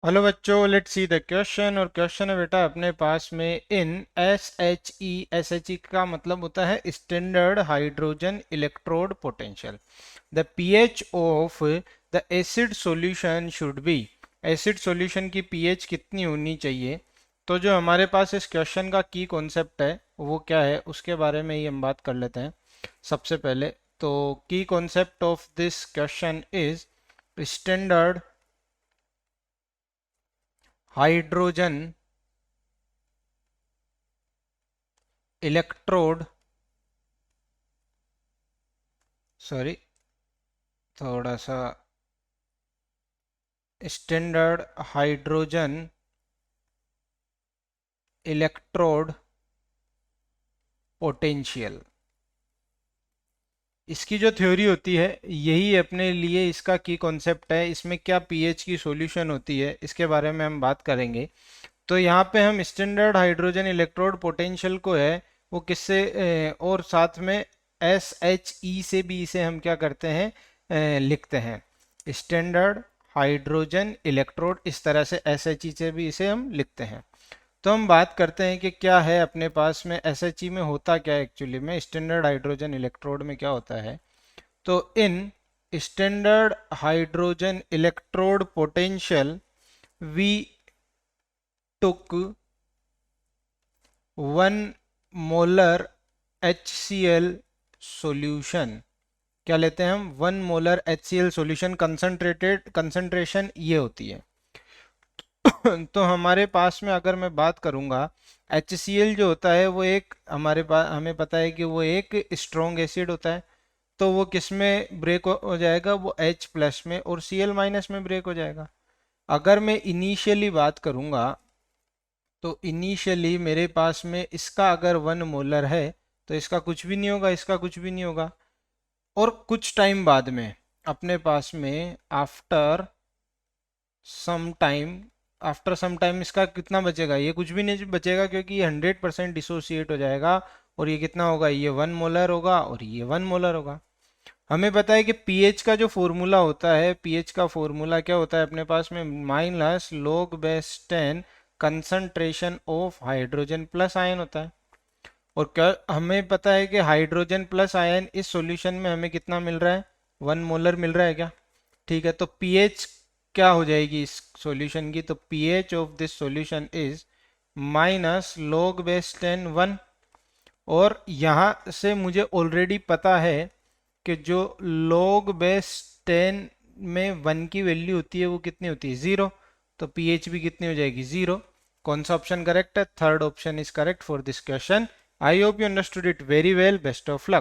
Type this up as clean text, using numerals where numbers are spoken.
Hello बच्चों, let's see the question. और question है बेटा अपने पास में इन एस एच ई का मतलब होता है standard hydrogen electrode potential. The pH of the acid solution should be. Acid solution की पीएच कितनी होनी चाहिए? तो जो हमारे पास इस क्वेश्चन का की कॉन्सेप्ट है वो क्या है, उसके बारे में ही हम बात कर लेते हैं। सबसे पहले तो की concept of this question is standard hydrogen electrode, sorry, थोड़ा सा, स्टैंडर्ड हाइड्रोजन इलेक्ट्रोड पोटेंशियल। इसकी जो थ्योरी होती है यही अपने लिए इसका की कॉन्सेप्ट है। इसमें क्या पीएच की सॉल्यूशन होती है इसके बारे में हम बात करेंगे। तो यहाँ पे हम स्टैंडर्ड हाइड्रोजन इलेक्ट्रोड पोटेंशियल को है वो किससे और साथ में एस एच ई से भी इसे हम क्या करते हैं, लिखते हैं। स्टैंडर्ड हाइड्रोजन इलेक्ट्रोड, इस तरह से एस एच ई से भी इसे हम लिखते हैं। तो हम बात करते हैं कि क्या है अपने पास में एस एच ई में होता क्या है, एक्चुअली में स्टैंडर्ड हाइड्रोजन इलेक्ट्रोड में क्या होता है। तो इन standard hydrogen electrode potential we took 1 molar HCl solution. क्या लेते हैं हम? 1 मोलर HCl सॉल्यूशन। कंसंट्रेशन ये होती है। तो हमारे पास में अगर मैं बात करूंगा, HCl जो होता है वो एक हमारे पास, हमें पता है कि वो एक स्ट्रॉन्ग एसिड होता है। तो वो किस में ब्रेक हो जाएगा? वो H प्लस में और Cl माइनस में ब्रेक हो जाएगा। अगर मैं इनिशियली बात करूंगा तो इनिशियली मेरे पास में इसका अगर 1 मोलर है तो इसका कुछ भी नहीं होगा, इसका कुछ भी नहीं होगा। और कुछ टाइम बाद में अपने पास में some time after some time इसका कितना बचेगा? ये कुछ भी नहीं बचेगा, क्योंकि ये 100% डिसोसिएट हो जाएगा। और ये कितना होगा? ये 1 मोलर होगा और ये 1 मोलर होगा। हमें पता है कि पीएच का जो फॉर्मूला होता है, पीएच का फॉर्मूला क्या होता है अपने पास में? Minus log base 10 concentration of hydrogen plus ion होता है। और क्या हमें पता है कि हाइड्रोजन प्लस आयन इस सॉल्यूशन में हमें कितना मिल रहा है? 1 मोलर मिल रहा है क्या? ठीक है, तो पीएच क्या हो जाएगी इस सॉल्यूशन की? तो pH of this solution is minus log base 10 1। और यहाँ से मुझे ऑलरेडी पता है कि जो log बेस 10 में 1 की वैल्यू होती है वो कितनी होती है? 0। तो पीएच भी कितनी हो जाएगी? 0। कौन सा ऑप्शन करेक्ट है? Third option is correct for this question. I hope you understood it very well. Best of luck.